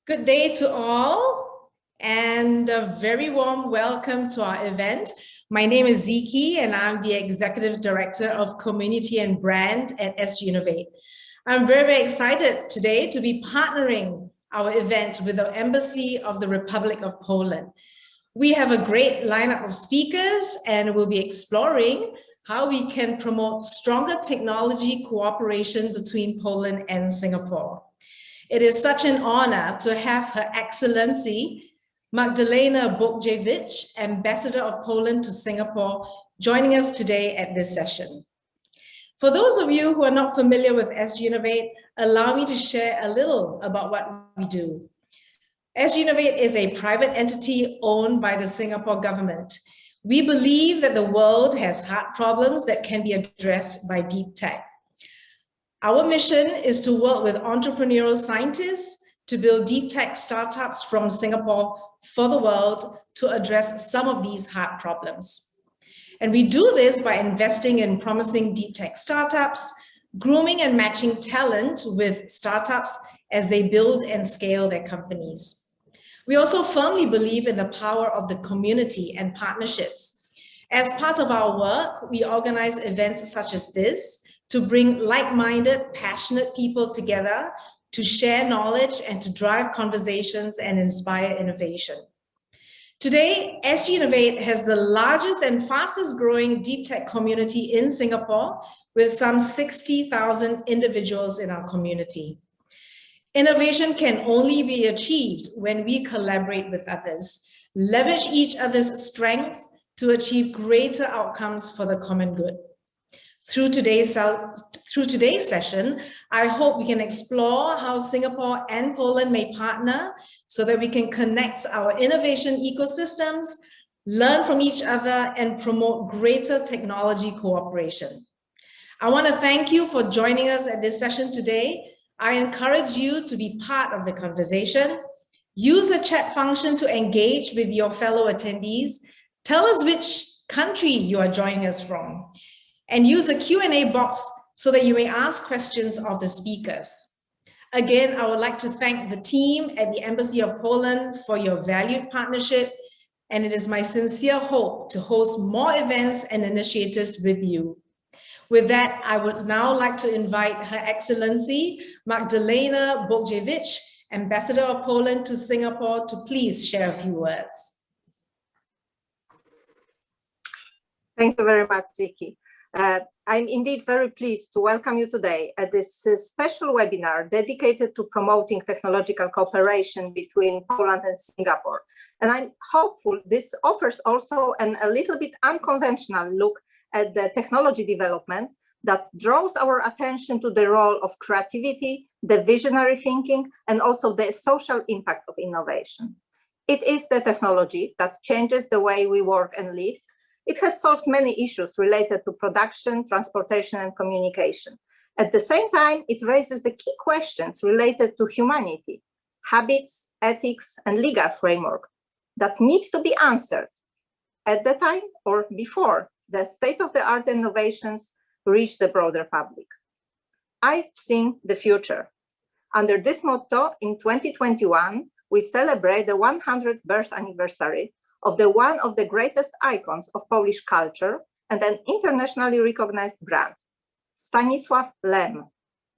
Good day to all, and a very warm welcome to our event. My name is Ziki, and I'm the Executive Director of Community and Brand at SGInnovate. I'm very excited today to be partnering our event with the Embassy of the Republic of Poland. We have a great lineup of speakers, and we'll be exploring how we can promote stronger technology cooperation between Poland and Singapore. It is such an honor to have Her Excellency Magdalena Bogdziewicz, Ambassador of Poland to Singapore, joining us today at this session. For those of you who are not familiar with SGInnovate, allow me to share a little about what we do. SGInnovate is a private entity owned by the Singapore government. We believe that the world has hard problems that can be addressed by deep tech. Our mission is to work with entrepreneurial scientists to build deep tech startups from Singapore for the world to address some of these hard problems. And we do this by investing in promising deep tech startups, grooming and matching talent with startups as they build and scale their companies. We also firmly believe in the power of the community and partnerships. As part of our work, we organize events such as this to bring like-minded, passionate people together to share knowledge and to drive conversations and inspire innovation. Today, SGInnovate has the largest and fastest growing deep tech community in Singapore with some 60,000 individuals in our community. Innovation can only be achieved when we collaborate with others, leverage each other's strengths to achieve greater outcomes for the common good. Through today's session, I hope we can explore how Singapore and Poland may partner so that we can connect our innovation ecosystems, learn from each other, and promote greater technology cooperation. I want to thank you for joining us at this session today. I encourage you to be part of the conversation. Use the chat function to engage with your fellow attendees. Tell us which country you are joining us from. And use the Q&A box so that you may ask questions of the speakers. Again, I would like to thank the team at the Embassy of Poland for your valued partnership, and it is my sincere hope to host more events and initiatives with you. With that, I would now like to invite Her Excellency Magdalena Bogdziewicz, Ambassador of Poland to Singapore, to please share a few words. Thank you very much, Ziki. I'm indeed very pleased to welcome you today at this special webinar dedicated to promoting technological cooperation between Poland and Singapore. And I'm hopeful this offers also a little bit unconventional look at the technology development that draws our attention to the role of creativity, the visionary thinking, and also the social impact of innovation. It is the technology that changes the way we work and live. It has solved many issues related to production, transportation, and communication. At the same time, it raises the key questions related to humanity, habits, ethics, and legal framework that need to be answered at the time or before the state-of-the-art innovations reach the broader public. I've seen the future. Under this motto, in 2021, we celebrate the 100th birth anniversary of one of the greatest icons of Polish culture and an internationally recognized brand, Stanislaw Lem,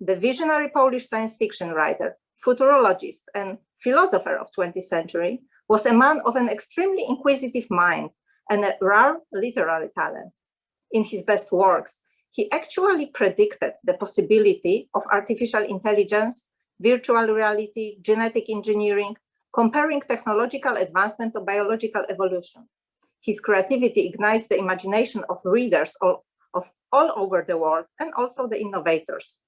the visionary Polish science fiction writer, futurologist, and philosopher of 20th century, was a man of an extremely inquisitive mind and a rare literary talent. In his best works, he actually predicted the possibility of artificial intelligence, virtual reality, genetic engineering, comparing technological advancement to biological evolution. His creativity ignites the imagination of readers of all over the world and also the innovators.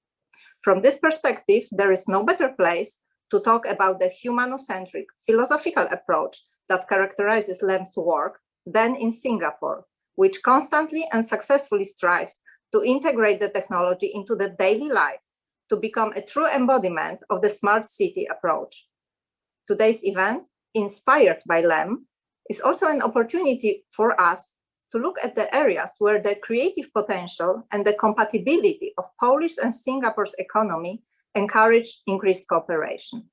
From this perspective, there is no better place to talk about the humanocentric philosophical approach that characterizes Lem's work than in Singapore, which constantly and successfully strives to integrate the technology into the daily life to become a true embodiment of the smart city approach. Today's event, inspired by Lem, is also an opportunity for us to look at the areas where the creative potential and the compatibility of Polish and Singapore's economy encourage increased cooperation.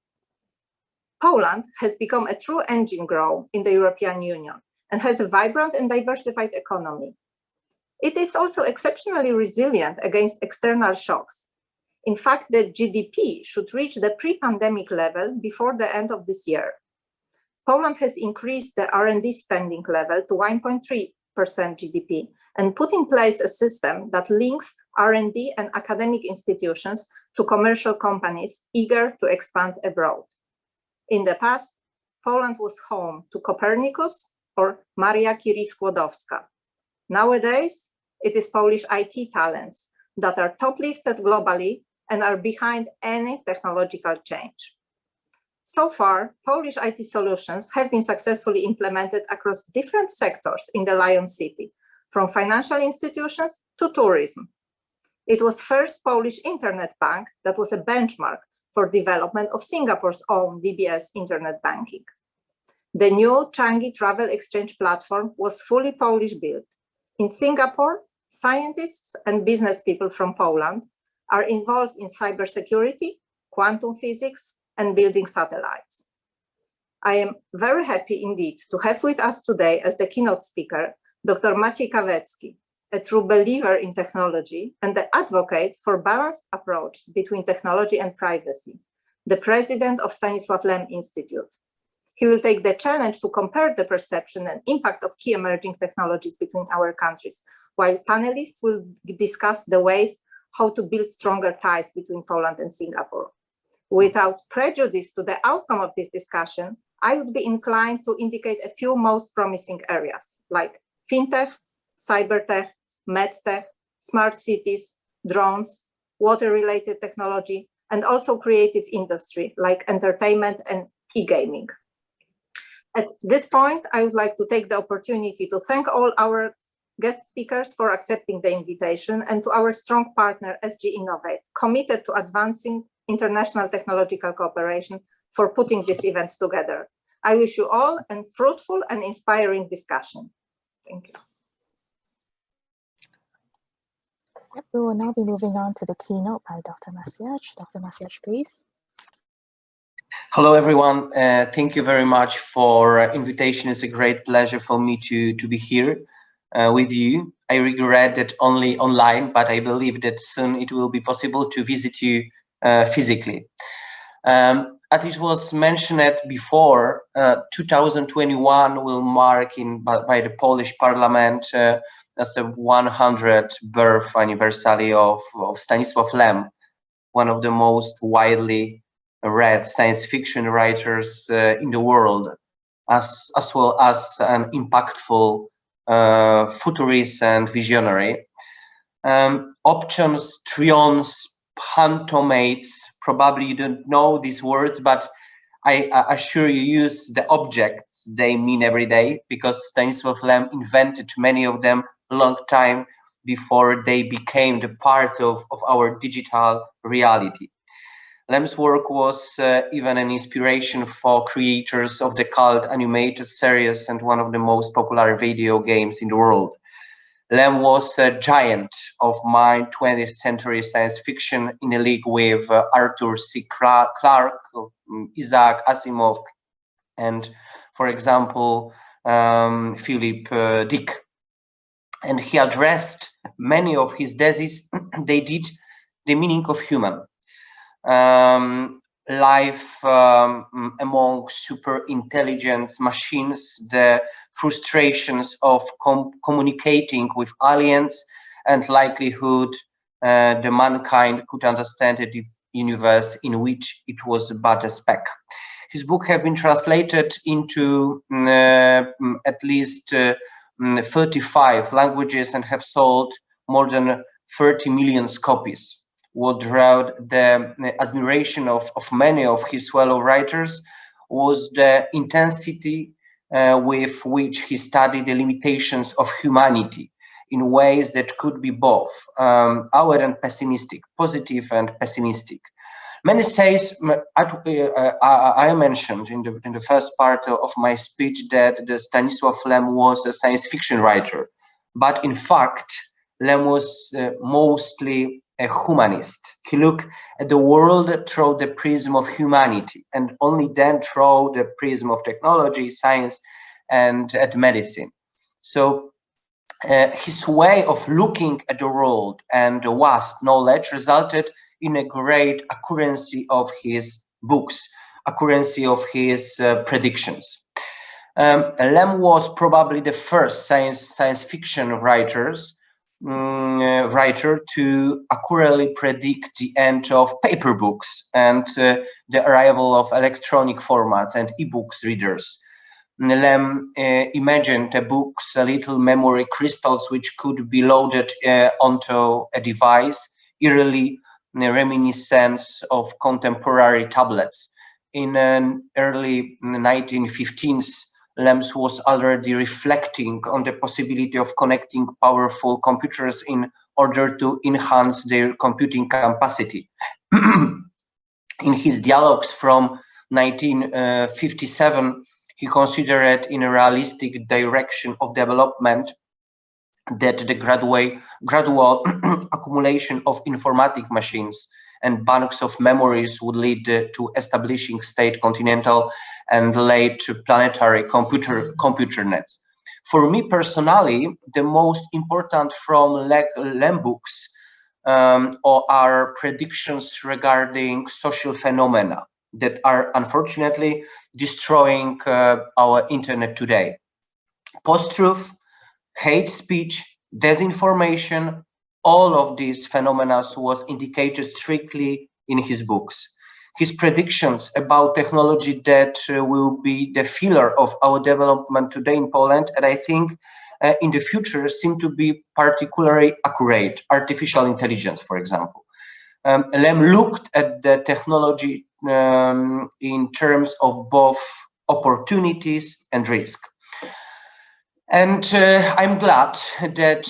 Poland has become a true engine growth in the European Union and has a vibrant and diversified economy. It is also exceptionally resilient against external shocks. In fact, the GDP should reach the pre-pandemic level before the end of this year. Poland has increased the R&D spending level to 1.3% GDP and put in place a system that links R&D and academic institutions to commercial companies eager to expand abroad. In the past, Poland was home to Copernicus or Maria Curie-Skłodowska. Nowadays, it is Polish IT talents that are top listed globally and are behind any technological change. So far, Polish IT solutions have been successfully implemented across different sectors in the Lion City, from financial institutions to tourism. It was first Polish internet bank that was a benchmark for development of Singapore's own DBS internet banking. The new Changi travel exchange platform was fully Polish built. In Singapore, scientists and business people from Poland are involved in cybersecurity, quantum physics, and building satellites. I am very happy indeed to have with us today as the keynote speaker, Dr. Maciej Kawecki, a true believer in technology and the advocate for balanced approach between technology and privacy, the president of Stanislaw Lem Institute. He will take the challenge to compare the perception and impact of key emerging technologies between our countries, while panelists will discuss the ways how to build stronger ties between Poland and Singapore. Without prejudice to the outcome of this discussion, I would be inclined to indicate a few most promising areas like fintech, cybertech, medtech, smart cities, drones, water-related technology, and also creative industry like entertainment and e-gaming. At this point, I would like to take the opportunity to thank all our guest speakers for accepting the invitation and to our strong partner, SGInnovate, committed to advancing international technological cooperation for putting this event together. I wish you all a fruitful and inspiring discussion. Thank you. Yep, we will now be moving on to the keynote by Dr. Maciej. Dr. Maciej, please. Hello, everyone. Thank you very much for invitation. It's a great pleasure for me to be here with you. I regret that only online, but I believe that soon it will be possible to visit you physically. As it was mentioned before, 2021 will mark by the Polish Parliament as a 100th birth anniversary of Stanislaw Lem, one of the most widely read science fiction writers in the world, as well as an impactful futurist and visionary. Options, trions, pantomates, probably you don't know these words, but I assure you use the objects they mean every day, because Stanislaw Lem invented many of them a long time before they became the part of our digital reality. Lem's work was even an inspiration for creators of the cult animated series and one of the most popular video games in the world. Lem was a giant of my 20th century science fiction in a league with Arthur C. Clarke, Isaac Asimov, and, for example, Philip Dick. And he addressed many of his theses. They did the meaning of human. Life among super intelligent machines, the frustrations of communicating with aliens, and likelihood the mankind could understand the universe in which it was but a speck. His book have been translated into at least 35 languages and have sold more than 30 million copies. What drew the admiration of many of his fellow writers was the intensity with which he studied the limitations of humanity in ways that could be both outward and pessimistic, positive and pessimistic. Many says, I mentioned in the first part of my speech that the Stanislaw Lem was a science fiction writer, but in fact, Lem was mostly a humanist. He looked at the world through the prism of humanity, and only then through the prism of technology, science, and at medicine. So his way of looking at the world and the vast knowledge resulted in a great accuracy of his books, accuracy of his predictions. Lem was probably the first science fiction writer to accurately predict the end of paper books and the arrival of electronic formats and e-books readers. Lem imagined the books, little memory crystals which could be loaded onto a device, eerily reminiscent of contemporary tablets. In early 1915s, Lem was already reflecting on the possibility of connecting powerful computers in order to enhance their computing capacity. In his dialogues from 1957, he considered in a realistic direction of development that the gradual accumulation of informatic machines and banks of memories would lead to establishing state, continental, and late planetary computer nets. For me personally, the most important from Lem books are predictions regarding social phenomena that are unfortunately destroying our internet today. Post-truth, hate speech, disinformation, all of these phenomena was indicated strictly in his books. His predictions about technology that will be the filler of our development today in Poland, and I think in the future seem to be particularly accurate. Artificial intelligence, for example. Lem looked at the technology in terms of both opportunities and risk. And I'm glad that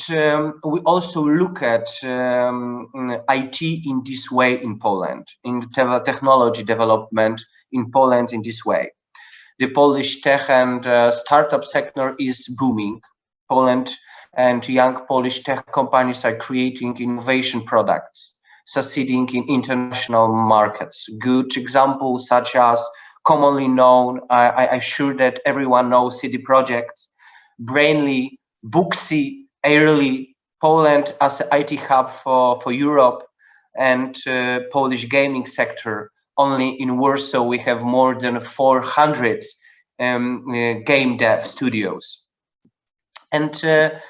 we also look at IT in this way in Poland, in technology development in Poland in this way. The Polish tech and startup sector is booming. Poland and young Polish tech companies are creating innovation products, succeeding in international markets. Good examples such as commonly known, I'm sure that everyone knows CD Projekts, Brainly, Booksy, Airly, Poland as an IT hub for Europe, and Polish gaming sector. Only in Warsaw we have more than 400 game dev studios. And to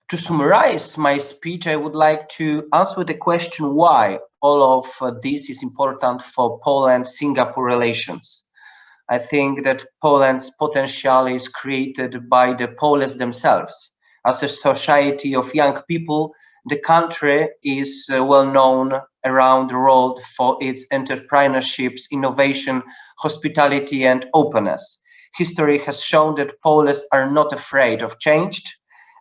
summarize my speech, I would like to answer the question why all of this is important for Poland-Singapore relations. I think that Poland's potential is created by the Poles themselves. As a society of young people, the country is well known around the world for its entrepreneurships, innovation, hospitality, and openness. History has shown that Poles are not afraid of change,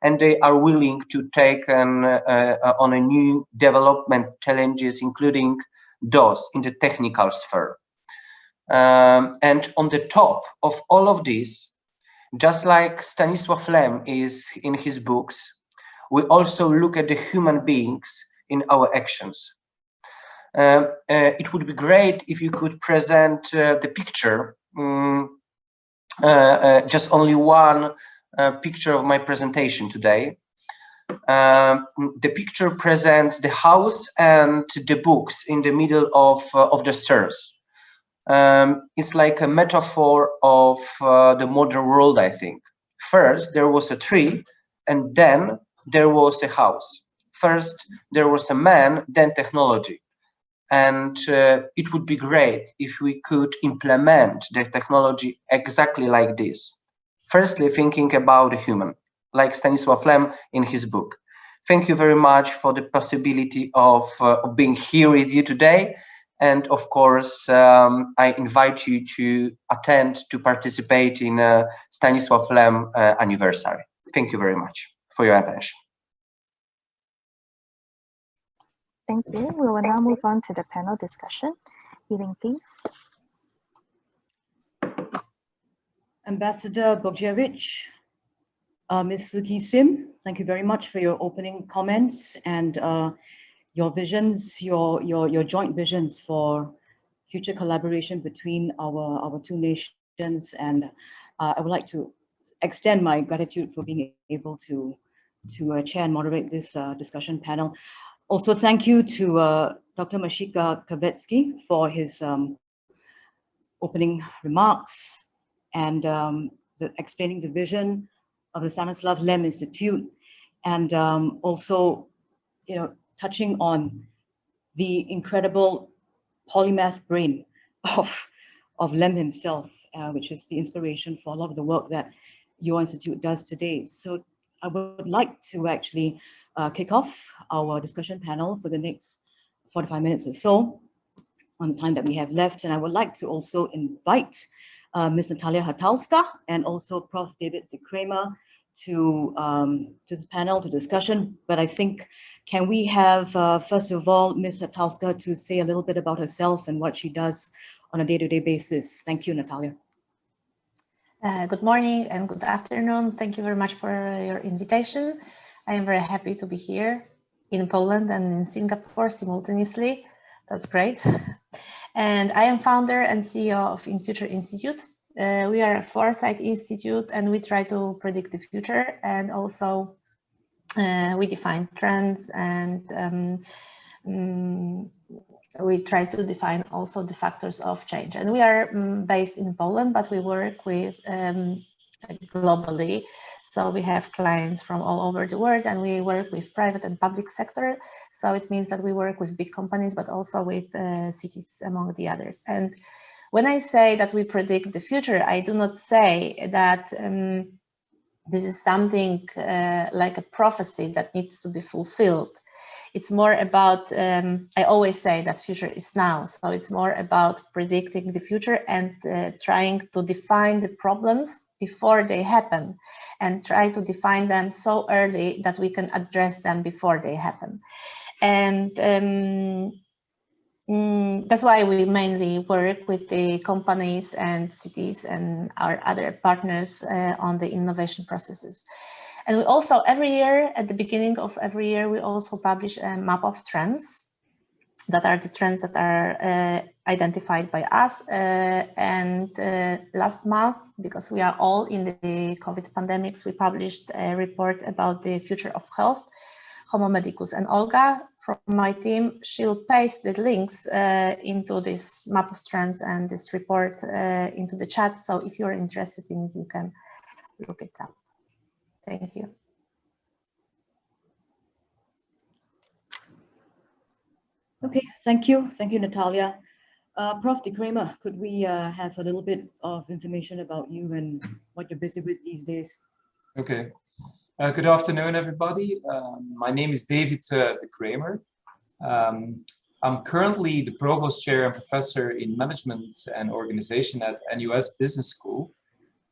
and they are willing to take on a new development challenges, including those in the technical sphere. And on the top of all of this, just like Stanislaw Lem is in his books, we also look at the human beings in our actions. It would be great if you could present the picture, just only one picture of my presentation today. The picture presents the house and the books in the middle of the stairs. It's like a metaphor of the modern world, I think. First, there was a tree, and then there was a house. First, there was a man, then technology. And it would be great if we could implement the technology exactly like this. Firstly, thinking about the human, like Stanislaw Lem in his book. Thank you very much for the possibility of being here with you today. And of course, I invite you to attend, to participate in Stanislaw Lem anniversary. Thank you very much for your attention. Thank you. We will now move on to the panel discussion. Healing, please. Ambassador Bogdanovic, Ms. Suki Sim, thank you very much for your opening comments and your visions, your joint visions for future collaboration between our two nations. And I would like to extend my gratitude for being able to chair and moderate this discussion panel. Also, thank you to Dr. Maciej Kawecki for his opening remarks and explaining the vision of the Stanislaw Lem Institute, and also, touching on the incredible polymath brain of Lem himself, which is the inspiration for a lot of the work that your institute does today. So I would like to actually kick off our discussion panel for the next 45 minutes or so on the time that we have left. And I would like to also invite Ms. Natalia Hatalska and also Prof. David de Kramer to this panel, to discussion. But I think, can we have, first of all, Ms. Hatalska to say a little bit about herself and what she does on a day-to-day basis. Thank you, Natalia. Good morning and good afternoon. Thank you very much for your invitation. I am very happy to be here in Poland and in Singapore simultaneously. That's great. And I am founder and CEO of InFuture Institute. We are a foresight institute and we try to predict the future, and also we define trends, and we try to define also the factors of change. And we are based in Poland, but we work with globally. So we have clients from all over the world, and we work with private and public sector. So it means that we work with big companies, but also with cities, among the others. And when I say that we predict the future, I do not say that this is something like a prophecy that needs to be fulfilled. It's more about, I always say that future is now. So it's more about predicting the future and trying to define the problems before they happen, and try to define them so early that we can address them before they happen. And that's why we mainly work with the companies and cities and our other partners on the innovation processes. And we also, every year, at the beginning of every year, we also publish a map of trends that are the trends that are identified by us. And last month, because we are all in the COVID pandemics, we published a report about the future of health. Homo Medicus and Olga from my team, she'll paste the links into this map of trends and this report into the chat. So if you're interested in it, you can look it up. Thank you. Okay, thank you. Thank you, Natalia. Prof. de Kramer, could we have a little bit of information about you and what you're busy with these days? Okay. Good afternoon, everybody. My name is David de Kramer. I'm currently the Provost Chair and Professor in Management and Organization at NUS Business School.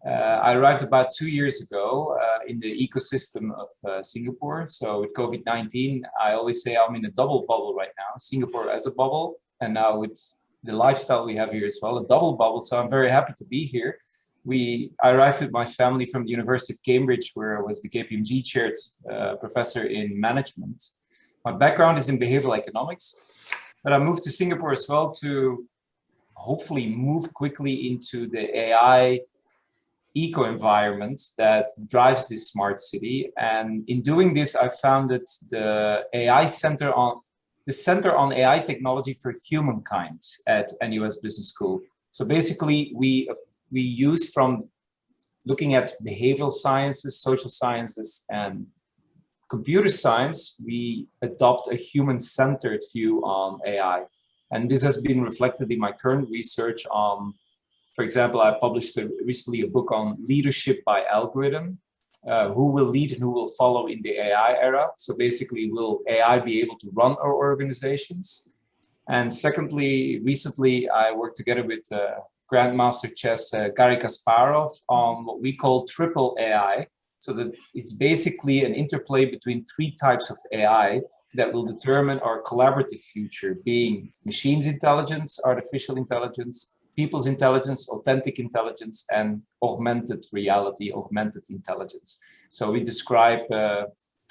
I arrived about 2 years ago in the ecosystem of Singapore. So with COVID-19, I always say I'm in a double bubble right now. Singapore as a bubble, and now with the lifestyle we have here as well, a double bubble. So I'm very happy to be here. I arrived with my family from the University of Cambridge, where I was the KPMG chaired professor in management. My background is in behavioral economics, but I moved to Singapore as well to hopefully move quickly into the AI eco-environment that drives this smart city. And in doing this, I founded the Center on AI Technology for Humankind at NUS Business School. So basically, we use, from looking at behavioral sciences, social sciences, and computer science, we adopt a human-centered view on AI. And this has been reflected in my current research on, for example, I published recently a book on leadership by algorithm, who will lead and who will follow in the AI era. So basically, will AI be able to run our organizations? And secondly, recently, I worked together with Grandmaster Chess Garry Kasparov on what we call triple AI. So that it's basically an interplay between 3 types of AI that will determine our collaborative future, being machines intelligence, artificial intelligence, people's intelligence, authentic intelligence, and augmented reality, augmented intelligence. So we describe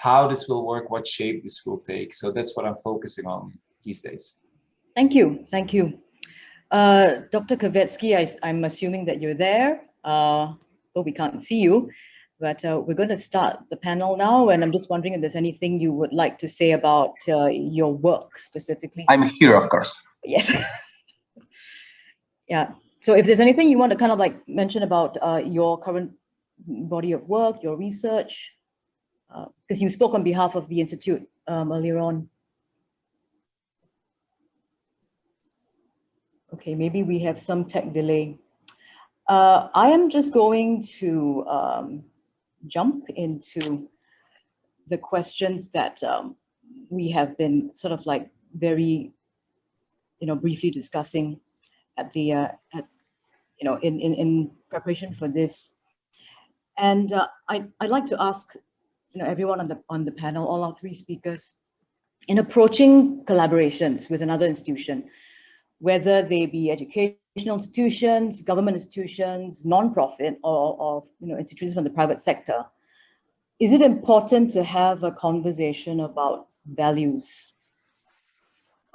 how this will work, what shape this will take. So that's what I'm focusing on these days. Thank you. Thank you. Dr. Kawecki, I'm assuming that you're there, though we can't see you, but we're going to start the panel now, and I'm just wondering if there's anything you would like to say about your work specifically. I'm here, of course. Yes. Yeah. So if there's anything you want to kind of like mention about your current body of work, your research, because you spoke on behalf of the Institute earlier on. Okay, maybe we have some tech delay. I am just going to jump into the questions that we have been sort of like very, briefly discussing at the, in preparation for this. And I'd like to ask, everyone on the panel, all our three speakers, in approaching collaborations with another institution, whether they be educational institutions, government institutions, non-profit, or institutions from the private sector, is it important to have a conversation about values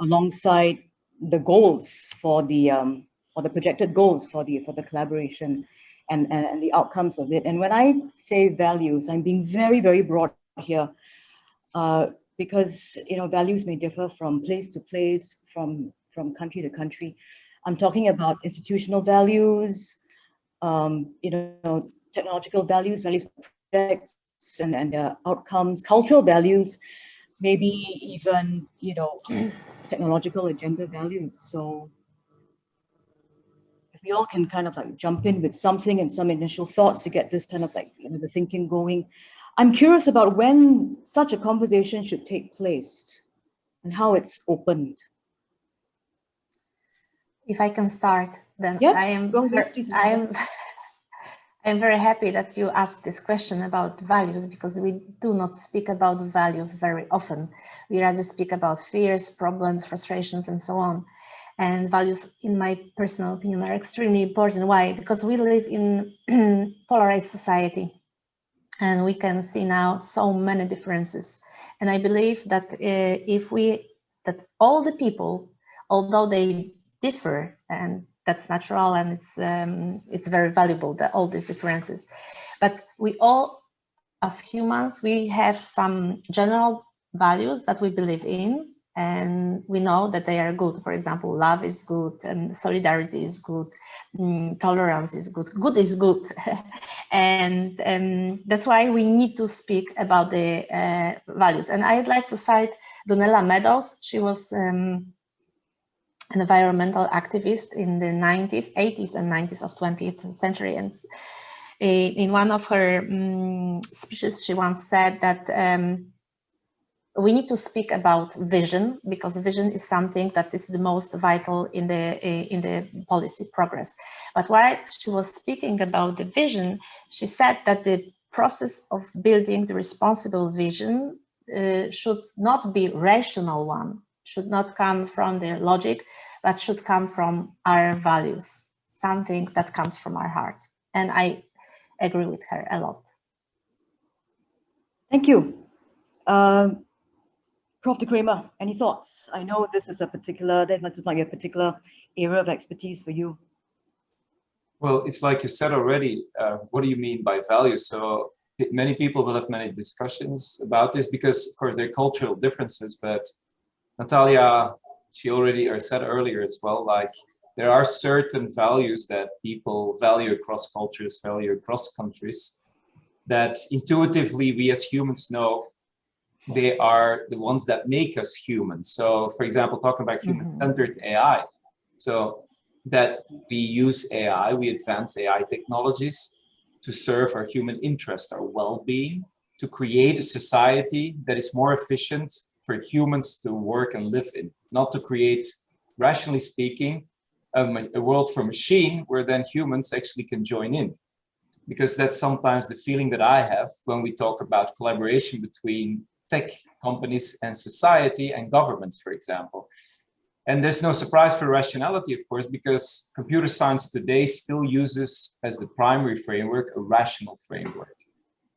alongside the goals for the or the projected goals for the collaboration and the outcomes of it? And when I say values, I'm being very, very broad here, because values may differ from place to place, from country to country. I'm talking about institutional values, technological values, values of projects and outcomes, cultural values, maybe even technological agenda values. So if we all can kind of like jump in with something and some initial thoughts to get this kind of like the thinking going. I'm curious about when such a conversation should take place and how it's opened. If I can start, then yes, I am very happy that you asked this question about values, because we do not speak about values very often. We rather speak about fears, problems, frustrations, and so on. And values, in my personal opinion, are extremely important. Why? Because we live in polarized society, and we can see now so many differences. And I believe that that all the people, although they differ, and that's natural, and it's very valuable, that all these differences, but we all, as humans, we have some general values that we believe in, and we know that they are good. For example, love is good, and solidarity is good, tolerance is good, good is good. And that's why we need to speak about the values. And I'd like to cite Donella Meadows. She was an environmental activist in the 80s and 90s of 20th century. And in one of her speeches, she once said that we need to speak about vision, because vision is something that is the most vital in the policy progress. But while she was speaking about the vision, she said that the process of building the responsible vision should not be rational one, should not come from the logic, but should come from our values, something that comes from our heart. And I agree with her a lot. Thank you. Prof. de Kramer, any thoughts? I know this is this might be a particular area of expertise for you. Well, it's like you said already, what do you mean by values? So many people will have many discussions about this, because of course there are cultural differences, but Natalia, she already said earlier as well, like there are certain values that people value across cultures, value across countries, that intuitively we as humans know they are the ones that make us human. So for example, talking about human-centered AI, so that we use AI, we advance AI technologies to serve our human interest, our well-being, to create a society that is more efficient for humans to work and live in, not to create, rationally speaking, a world for machine where then humans actually can join in. Because that's sometimes the feeling that I have when we talk about collaboration between tech companies and society and governments, for example. And there's no surprise for rationality, of course, because computer science today still uses as the primary framework a rational framework,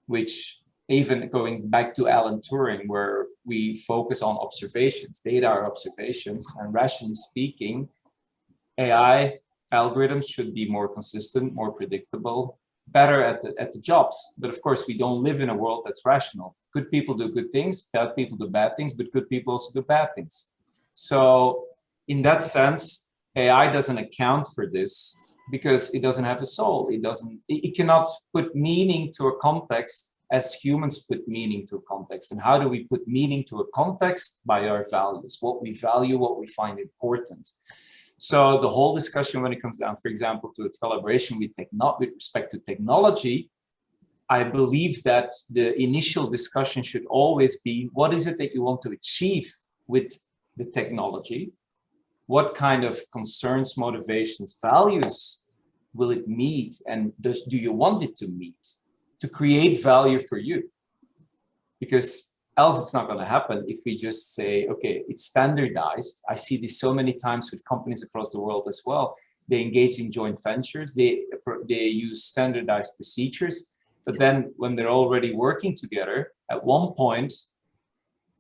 which even going back to Alan Turing, where we focus on observations, data are observations, and rationally speaking, AI algorithms should be more consistent, more predictable, better at the jobs. But of course, we don't live in a world that's rational. Good people do good things, bad people do bad things, but good people also do bad things. So in that sense, AI doesn't account for this because it doesn't have a soul. It cannot put meaning to a context as humans put meaning to a context. And how do we put meaning to a context? By our values, what we value, what we find important. So the whole discussion when it comes down, for example, to a collaboration with respect to technology, I believe that the initial discussion should always be, what is it that you want to achieve with the technology? What kind of concerns, motivations, values will it meet? And do you want it to meet? To create value for you? Because else it's not going to happen if we just say, okay, it's standardized. I see this so many times with companies across the world as well. They engage in joint ventures. They use standardized procedures. But then when they're already working together, at one point,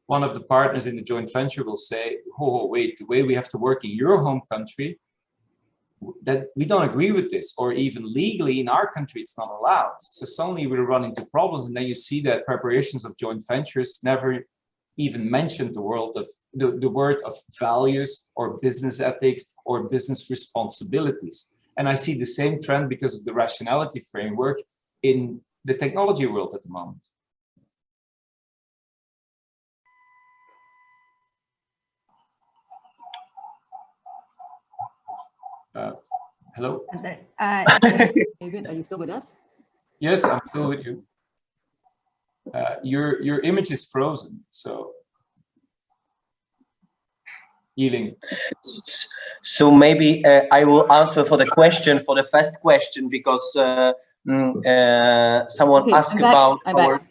one of the partners in the joint venture will say, oh, wait, the way we have to work in your home country, that we don't agree with this, or even legally in our country, it's not allowed. So suddenly we run into problems, and then you see that preparations of joint ventures never even mentioned the word of values or business ethics or business responsibilities. And I see the same trend because of the rationality framework in the technology world at the moment. Hello? David, are you still with us? Yes, I'm still with you. Your image is frozen, so. Yiling. So maybe I will answer for the first question, because someone asked about our.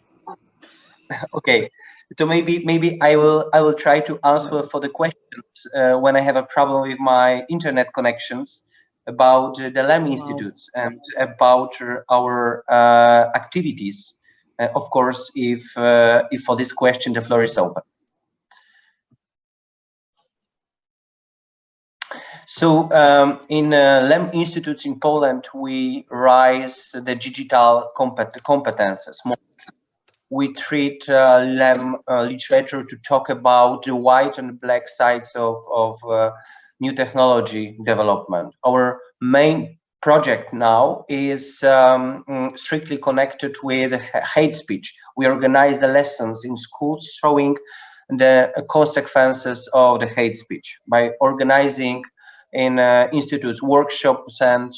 Okay, so maybe I will try to answer for the questions when I have a problem with my internet connections about the Lem Institutes and about our activities. Of course, if for this question the floor is open. So in Lem Institutes in Poland, we raise the digital competences. We treat Lem literature to talk about the white and black sides of new technology development. Our main project now is strictly connected with hate speech. We organize the lessons in schools showing the consequences of the hate speech by organizing in institutes workshops and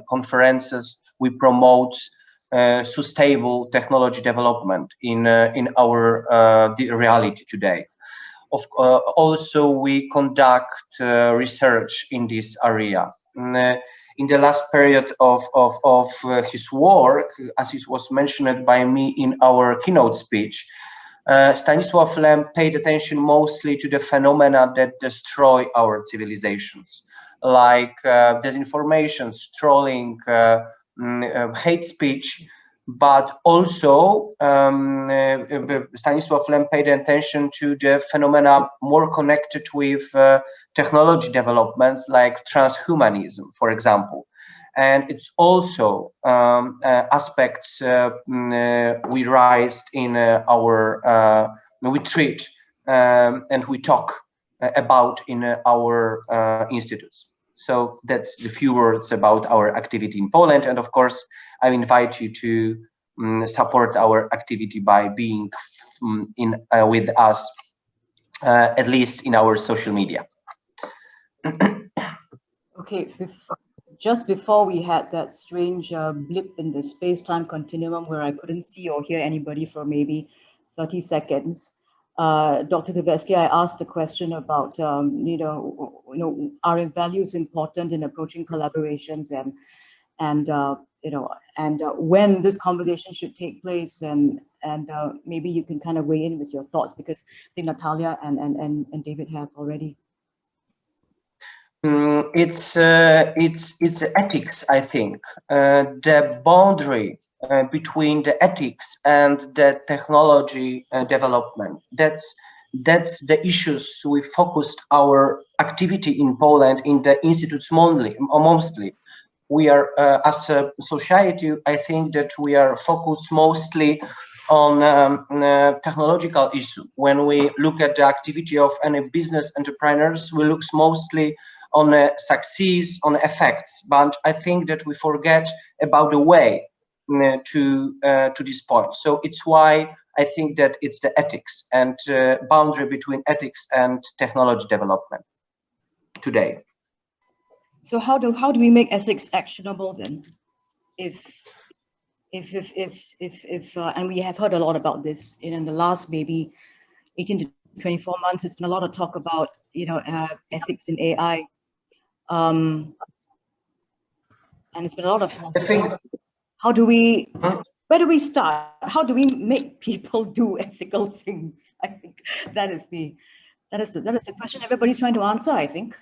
conferences. We promote sustainable technology development in our reality today. Also, we conduct research in this area. In the last period of his work, as it was mentioned by me in our keynote speech, Stanislaw Lem paid attention mostly to the phenomena that destroy our civilizations, like disinformation, trolling, hate speech, but also Stanislaw Lem paid attention to the phenomena more connected with technology developments like transhumanism, for example. And it's also aspects we raised in we treat and we talk about in our institutes. So that's the few words about our activity in Poland. And of course, I invite you to support our activity by being with us, at least in our social media. Okay, just before we had that strange blip in the space-time continuum where I couldn't see or hear anybody for maybe 30 seconds, Dr. Kawecki, I asked a question about, are values important in approaching collaborations, and when this conversation should take place, and maybe you can kind of weigh in with your thoughts, because I think Natalia and David have already. It's ethics, I think. The boundary between the ethics and the technology development. That's the issues we focused our activity in Poland in the institutes mostly. We are, as a society, I think that we are focused mostly on technological issue. When we look at the activity of any business entrepreneurs, we look mostly on success, on effects. But I think that we forget about the way to this point. So it's why I think that it's the ethics and boundary between ethics and technology development today. So how do we make ethics actionable then? If and we have heard a lot about this in the last maybe 18 to 24 months. It's been a lot of talk about ethics in AI, and it's been a lot of. How do we? Where do we start? How do we make people do ethical things? I think that is the question everybody's trying to answer, I think.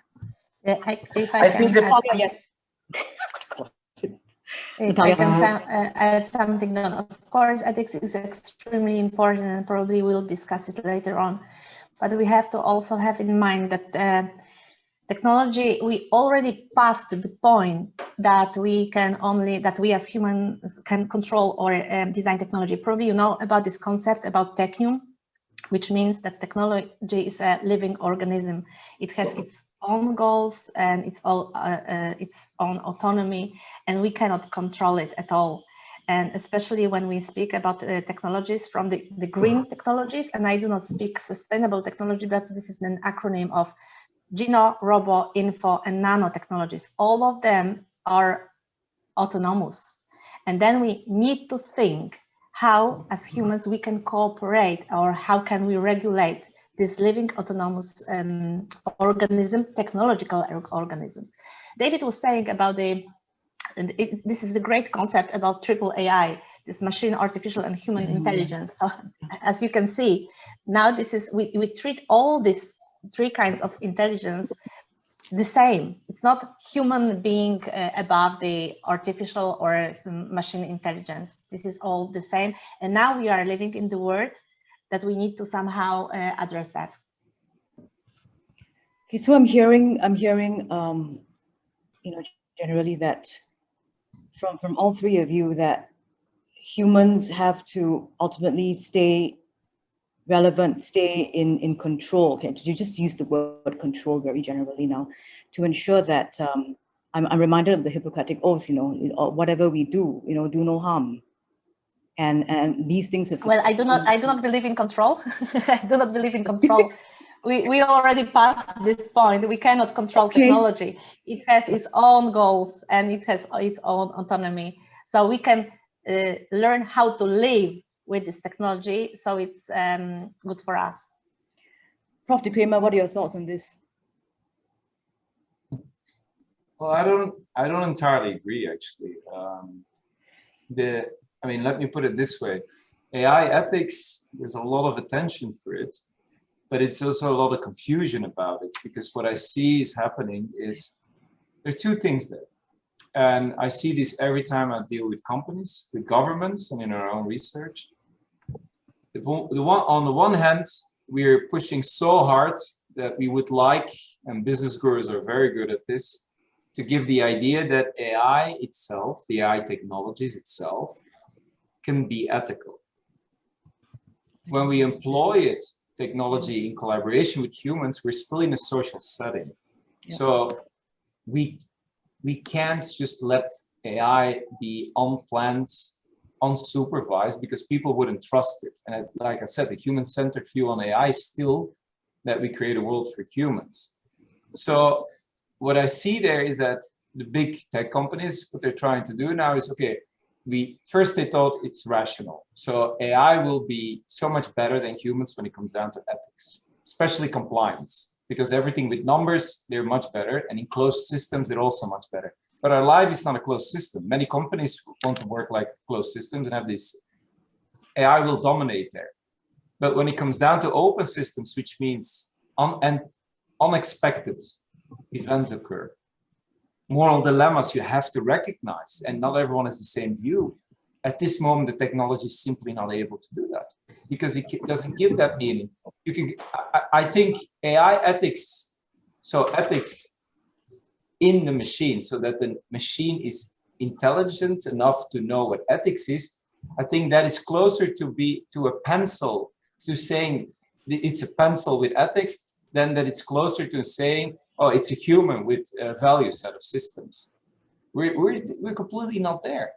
Yeah, if I can add something, of course, ethics is extremely important, and probably we'll discuss it later on. But we have to also have in mind that technology, we already passed the point that we as humans can control or design technology. Probably you know about this concept about technium, which means that technology is a living organism. It has its own goals and its own autonomy, and we cannot control it at all. And especially when we speak about technologies from the green technologies, and I do not speak sustainable technology, but this is an acronym of Geno, Robo, Info, and Nanotechnologies. All of them are autonomous. And then we need to think how, as humans, we can cooperate, or how can we regulate this living autonomous organism, technological organisms. David was saying about this is the great concept about triple AI, this machine, artificial, and human intelligence. So, as you can see, now we treat all these three kinds of intelligence the same. It's not human being above the artificial or machine intelligence. This is all the same. And now we are living in the world that we need to somehow address that. Okay, so I'm hearing, generally that from all three of you that humans have to ultimately stay relevant, stay in control. Okay, you just use the word control very generally now, to ensure that I'm reminded of the Hippocratic Oath. Whatever we do, do no harm. And these things are. Well, I do not believe in control. I do not believe in control. We already passed this point. We cannot control technology. It has its own goals and it has its own autonomy. So we can learn how to live with this technology. So it's good for us. Prof. de Kramer, what are your thoughts on this? Well, I don't entirely agree, actually. Let me put it this way. AI ethics, there's a lot of attention for it, but it's also a lot of confusion about it, because what I see is happening is there are two things there. And I see this every time I deal with companies, with governments, and in our own research. On the one hand, we're pushing so hard that we would like, and business gurus are very good at this, to give the idea that AI itself, the AI technologies itself, can be ethical. When we employ technology in collaboration with humans, we're still in a social setting. Yeah. So we can't just let AI be unplanned, unsupervised, because people wouldn't trust it. And like I said, the human-centered view on AI is still that we create a world for humans. So what I see there is that the big tech companies, what they're trying to do now is, okay, first they thought it's rational. So AI will be so much better than humans when it comes down to ethics, especially compliance, because everything with numbers, they're much better. And in closed systems, they're also much better. But our life is not a closed system. Many companies want to work like closed systems and have this, AI will dominate there. But when it comes down to open systems, which means unexpected events occur, moral dilemmas you have to recognize, and not everyone has the same view. At this moment, the technology is simply not able to do that because it doesn't give that meaning. You can, I think AI ethics, so ethics in the machine, so that the machine is intelligent enough to know what ethics is. I think that is closer to a pencil, to saying it's a pencil with ethics, than that it's closer to saying, oh, it's a human with a value set of systems. We're completely not there.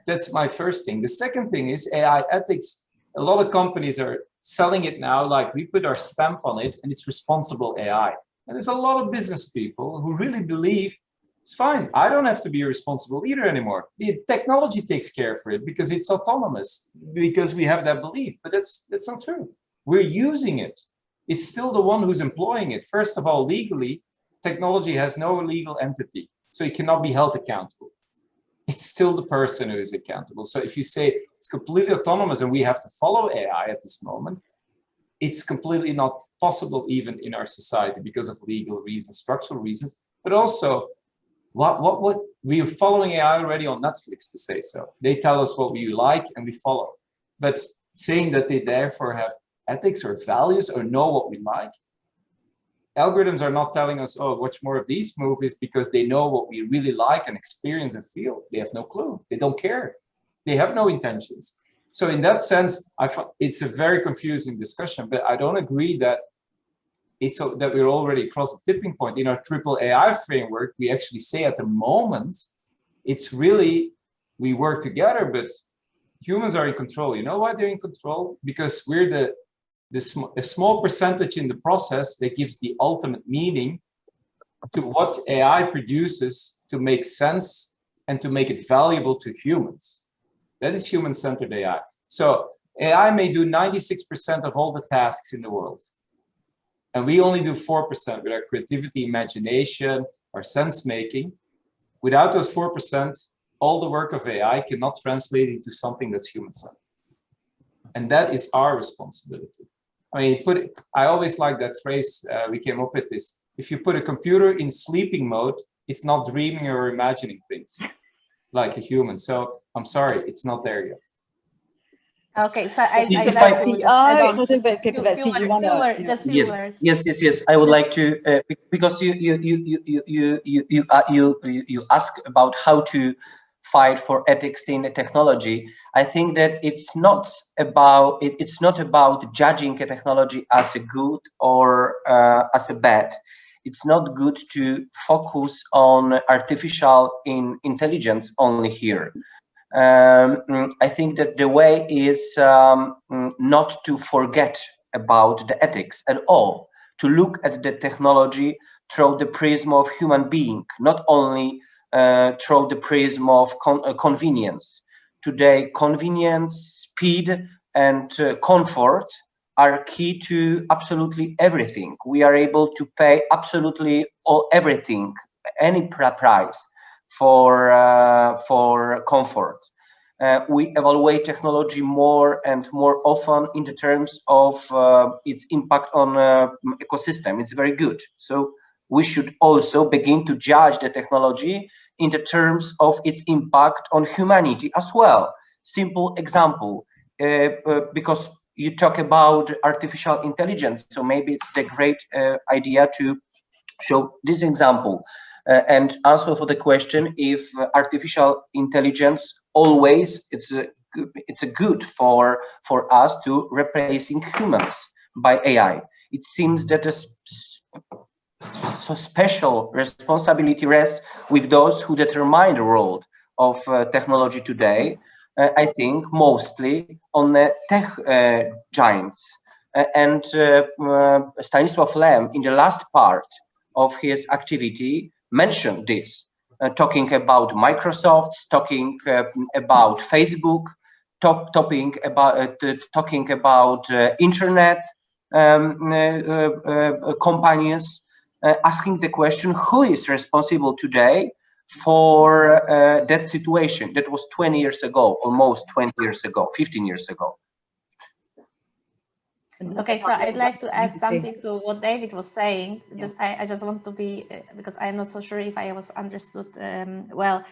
That's my first thing. The second thing is AI ethics. A lot of companies are selling it now like we put our stamp on it and it's responsible AI. And there's a lot of business people who really believe it's fine. I don't have to be responsible either anymore. The technology takes care for it because it's autonomous, because we have that belief. But that's not true. We're using it. It's still the one who's employing it. First of all, legally, technology has no legal entity, so it cannot be held accountable. It's still the person who is accountable. So if you say it's completely autonomous and we have to follow AI at this moment, it's completely not possible even in our society because of legal reasons, structural reasons, but also what we are following AI already on Netflix, to say so. They tell us what we like and we follow. But saying that they therefore have ethics or values or know what we like, algorithms are not telling us, oh, watch more of these movies because they know what we really like and experience and feel. They have no clue. They don't care. They have no intentions. So in that sense, I find it's a very confusing discussion, but I don't agree that that we're already across the tipping point. In our triple AI framework, we actually say at the moment, it's really, we work together, but humans are in control. You know why they're in control? Because we're a small percentage in the process that gives the ultimate meaning to what AI produces to make sense and to make it valuable to humans. That is human-centered AI. So AI may do 96% of all the tasks in the world. And we only do 4% with our creativity, imagination, our sense-making. Without those 4%, all the work of AI cannot translate into something that's human-centered. And that is our responsibility. I mean, I always like that phrase, we came up with this. If you put a computer in sleeping mode, it's not dreaming or imagining things like a human. So I'm sorry, it's not there yet. Okay, so I'd like to just add on just few words. Yes. I would like to because you ask about how to fight for ethics in technology. I think that it's not about judging a technology as a good or as a bad. It's not good to focus on artificial intelligence only here. I think that the way is not to forget about the ethics at all, to look at the technology through the prism of human being, not only through the prism of convenience. Today, convenience, speed, and comfort are key to absolutely everything. We are able to pay absolutely everything, any price for comfort. We evaluate technology more and more often in the terms of its impact on ecosystem. It's very good. So we should also begin to judge the technology in the terms of its impact on humanity as well. Simple example, because you talk about artificial intelligence, so maybe it's the great idea to show this example. And answer for the question if artificial intelligence always it's a good for us to replacing humans by AI. It seems that a special responsibility rests with those who determine the role of technology today. I think mostly on the tech giants. And Stanislaw Lem, in the last part of his activity, mentioned this, talking about Microsoft, talking about Facebook, talking about internet companies, asking the question, who is responsible today for that situation that was 20 years ago, almost 20 years ago, 15 years ago? Okay, so I'd like to add something to what David was saying. Just I just want to be, because I'm not so sure if I was understood well.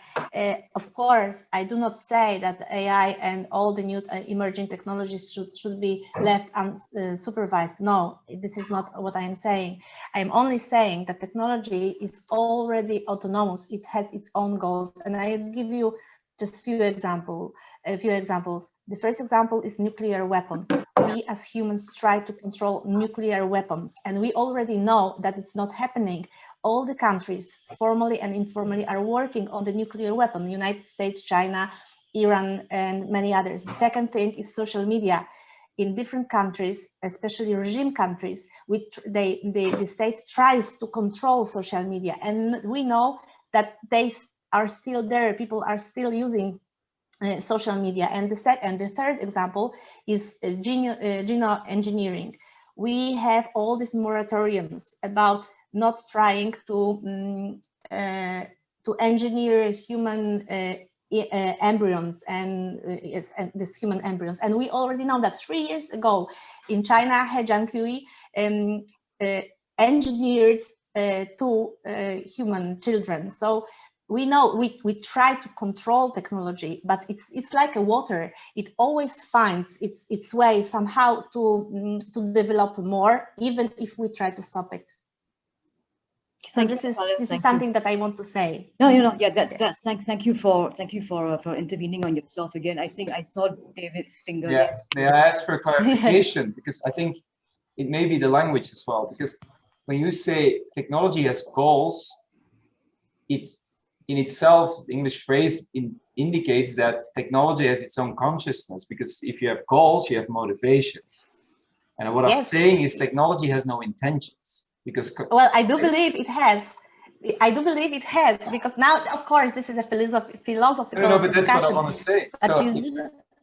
Of course, I do not say that AI and all the new emerging technologies should be left unsupervised. No, this is not what I'm saying. I'm only saying that technology is already autonomous. It has its own goals, and I'll give you just a few examples. The first example is nuclear weapon. We as humans try to control nuclear weapons, and we already know that it's not happening. All the countries, formally and informally, are working on the nuclear weapon: the United States, China, Iran, and many others. The second thing is social media. In different countries, especially regime countries, the state tries to control social media, and we know that they are still there. People are still using social media. And the third example is engineering. We have all these moratoriums about not trying to engineer human embryons and these human embryons. And we already know that 3 years ago in China, He Jiankui engineered 2 human children. So we know we try to control technology, but it's like a water. It always finds its way somehow to develop more, even if we try to stop it. So this is something that I want to say. No, yeah, that's thank you for intervening on yourself again. I think I saw David's finger. Yes, may I ask for clarification? Because I think it may be the language as well. Because when you say technology has goals, it in itself, the English phrase indicates that technology has its own consciousness, because if you have goals, you have motivations. And what I'm saying is technology has no intentions. Because well, I do believe it has. I do believe it has, because now, of course, this is a philosophical no, but discussion. that's what I want to say. So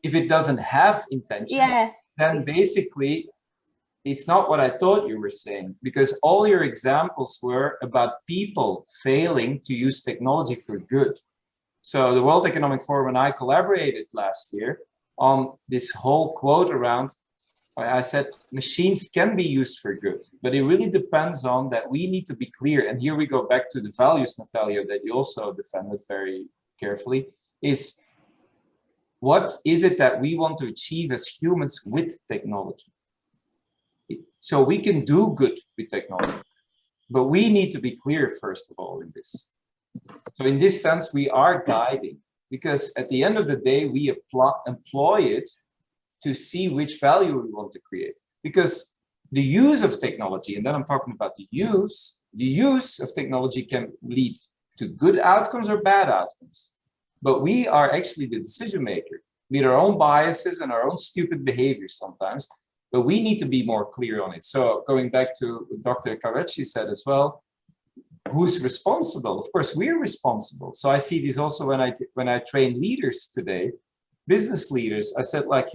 if it doesn't have intention, then basically it's not what I thought you were saying, because all your examples were about people failing to use technology for good. So the World Economic Forum and I collaborated last year on this whole quote around, I said, machines can be used for good, but it really depends on that we need to be clear. And here we go back to the values, Natalia, that you also defended very carefully, is what is it that we want to achieve as humans with technology? So we can do good with technology, but we need to be clear, first of all, in this. So in this sense, we are guiding, because at the end of the day, we employ it to see which value we want to create. Because the use of technology, and then I'm talking about the use of technology can lead to good outcomes or bad outcomes. But we are actually the decision maker with our own biases and our own stupid behaviors sometimes. But we need to be more clear on it. So going back to what Dr. Kawecki said as well, who's responsible? Of course, we're responsible. So I see this also when I train leaders today, business leaders. I said, like,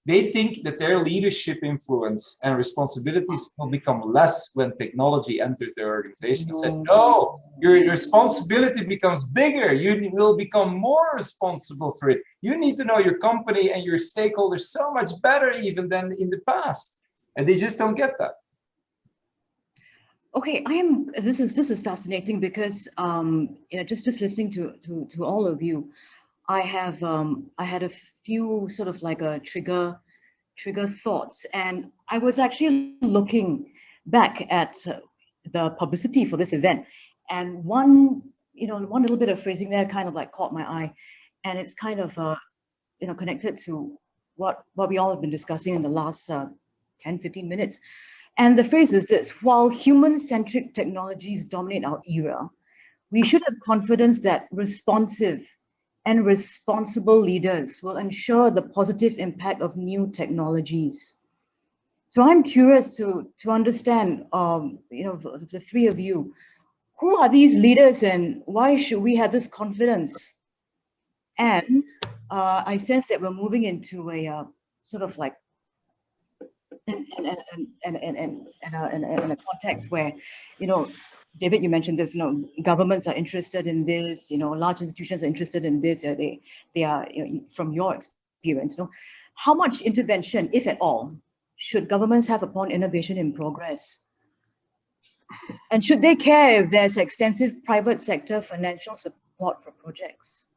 they think that their leadership influence and responsibilities will become less when technology enters their organization. I said, no, your responsibility becomes bigger. You will become more responsible for it. You need to know your company and your stakeholders so much better even than in the past. And they just don't get that. Okay, this is fascinating, because just listening to all of you, I had a few sort of like a trigger thoughts, and I was actually looking back at the publicity for this event, and one little bit of phrasing there kind of like caught my eye, and it's kind of connected to what we all have been discussing in the last 10-15 minutes. And the phrase is this: while human-centric technologies dominate our era, we should have confidence that responsive and responsible leaders will ensure the positive impact of new technologies. So I'm curious to understand, the three of you, who are these leaders and why should we have this confidence? And I sense that we're moving into a sort of like in a context where, David, you mentioned this, governments are interested in this, large institutions are interested in this, they are, from your experience, how much intervention, if at all, should governments have upon innovation in progress? And should they care if there's extensive private sector financial support for projects?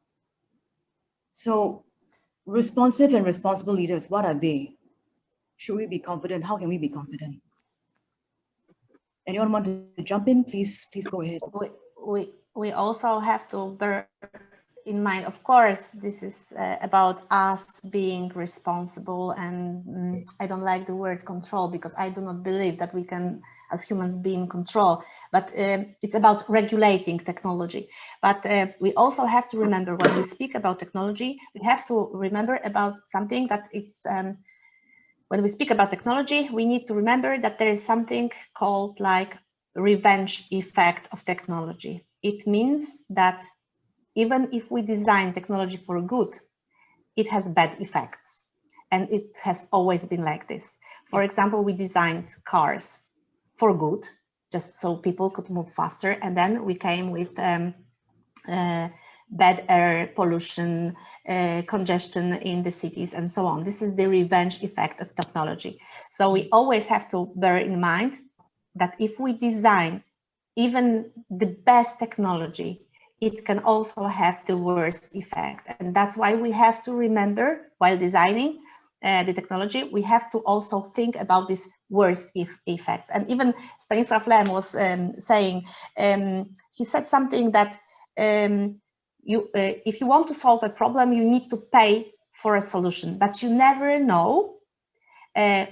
So responsive and responsible leaders, what are they? Should we be confident? How can we be confident? Anyone want to jump in? Please go ahead. We also have to bear in mind, of course, this is about us being responsible, and I don't like the word control because I do not believe that we can, as humans, be in control, but it's about regulating technology. But we also have to remember, when we speak about technology, we have to remember about something that it's, when we speak about technology, we need to remember that there is something called like revenge effect of technology. It means that even if we design technology for good, it has bad effects. And it has always been like this. For example, we designed cars for good, just so people could move faster. And then we came with bad air pollution, congestion in the cities, and so on. This is the revenge effect of technology. So we always have to bear in mind that if we design even the best technology, it can also have the worst effect. And that's why we have to remember, while designing the technology, we have to also think about these worst effects. And even Stanislaw Lem was saying, he said something that if you want to solve a problem, you need to pay for a solution, but you never know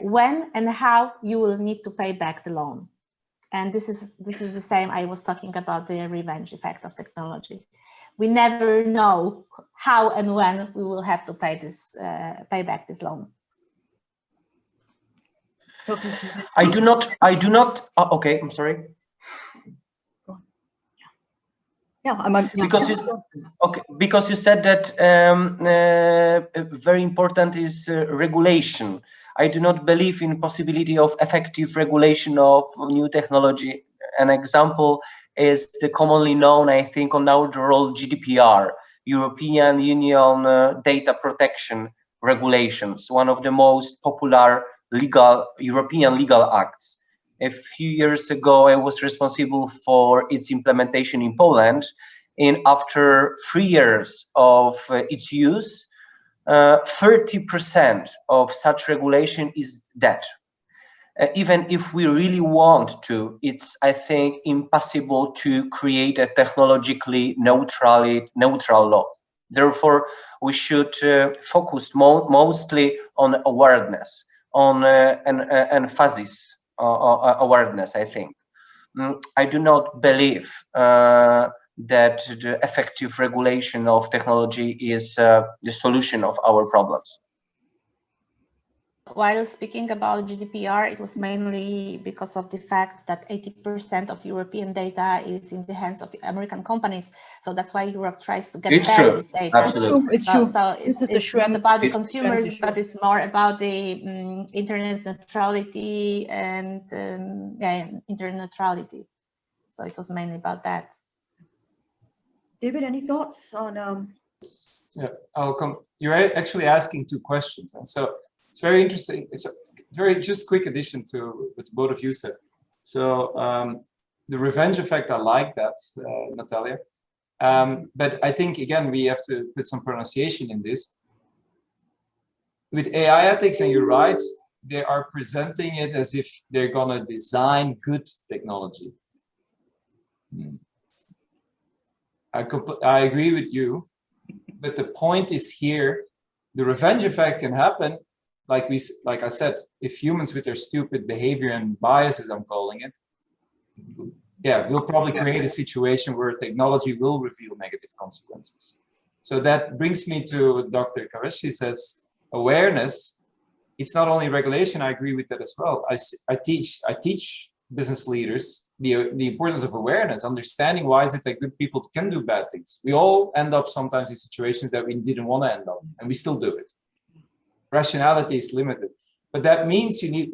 when and how you will need to pay back the loan. And this is the same. I was talking about the revenge effect of technology. We never know how and when we will have to pay back this loan. I do not. Okay, I'm sorry. Because you said that very important is regulation. I do not believe in possibility of effective regulation of new technology. An example is the commonly known, I think, on our role, GDPR, European Union Data Protection Regulations, one of the most popular European legal acts. A few years ago, I was responsible for its implementation in Poland, and after 3 years of its use, 30% of such regulation is dead. Even if we really want to, it's, I think, impossible to create a technologically neutral law. Therefore, we should focus mostly on awareness, on emphasis awareness, I think. I do not believe that the effective regulation of technology is the solution of our problems. While speaking about GDPR, it was mainly because of the fact that 80% of European data is in the hands of American companies. So that's why Europe tries to get back this data. Absolutely. It's true. So it's not about the consumers, but it's more about the internet neutrality and internet neutrality. So it was mainly about that. David, any thoughts on? Yeah, I'll come. You're actually asking two questions, and so it's very interesting. It's a very just quick addition to what both of you said. So the revenge effect, I like that, Natalia. But I think, again, we have to put some pronunciation in this. With AI ethics, and you're right, they are presenting it as if they're going to design good technology. I agree with you, but the point is here, the revenge effect can happen, like I said, if humans with their stupid behavior and biases, I'm calling it, we'll probably create a situation where technology will reveal negative consequences. So that brings me to Dr. Kawecki says, awareness. It's not only regulation. I agree with that as well. I teach business leaders the importance of awareness, understanding why is it that good people can do bad things. We all end up sometimes in situations that we didn't want to end up, and we still do it. Rationality is limited, but that means you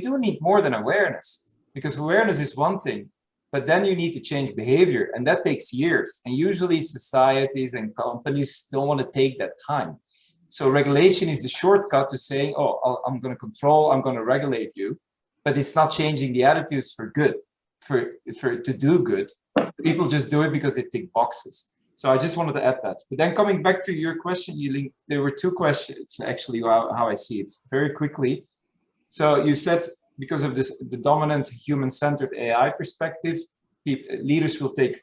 do need more than awareness, because awareness is one thing, but then you need to change behavior, and that takes years. And usually societies and companies don't want to take that time. So regulation is the shortcut to saying, oh, I'm going to control, I'm going to regulate you, but it's not changing the attitudes for good, to do good. People just do it because they tick boxes. So I just wanted to add that. But then coming back to your question, there were two questions, actually, how I see it very quickly. So you said, because of the dominant human-centered AI perspective, leaders will take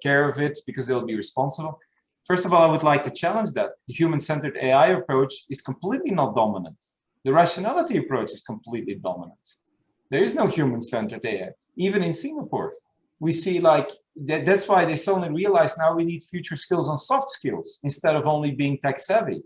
care of it because they'll be responsible. First of all, I would like to challenge that. The human-centered AI approach is completely not dominant. The rationality approach is completely dominant. There is no human-centered AI, even in Singapore. We see that's why they suddenly realize now we need future skills on soft skills instead of only being tech savvy,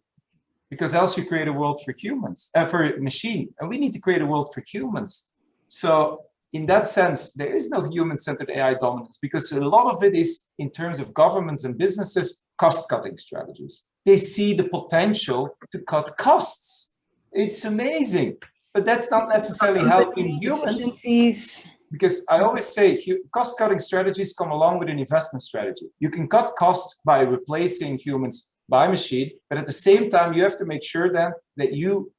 because else you create a world for humans, for a machine, and we need to create a world for humans. So in that sense, there is no human-centered AI dominance, because a lot of it is, in terms of governments and businesses, cost-cutting strategies. They see the potential to cut costs. It's amazing, but that's not necessarily helping humans. Because I always say cost-cutting strategies come along with an investment strategy. You can cut costs by replacing humans by machine, but at the same time, you have to make sure then that you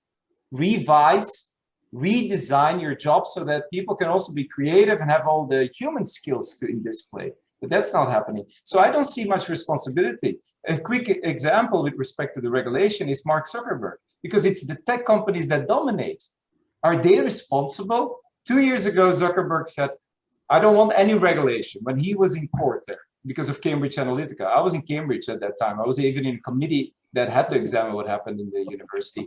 revise, redesign your job so that people can also be creative and have all the human skills in display. But that's not happening. So I don't see much responsibility. A quick example with respect to the regulation is Mark Zuckerberg, because it's the tech companies that dominate. Are they responsible? 2 years ago, Zuckerberg said, I don't want any regulation, when he was in court there because of Cambridge Analytica. I was in Cambridge at that time. I was even in a committee that had to examine what happened in the university.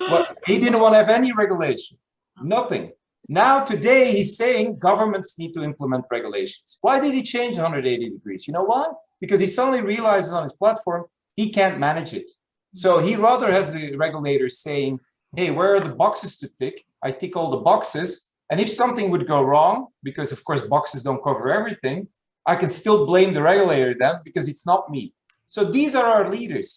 Well, he didn't want to have any regulation, nothing. Now, today, he's saying governments need to implement regulations. Why did he change 180 degrees? You know why? Because he suddenly realizes on his platform, he can't manage it. So he rather has the regulators saying, hey, where are the boxes to tick? I tick all the boxes. And if something would go wrong, because of course, boxes don't cover everything, I can still blame the regulator then because it's not me. So these are our leaders.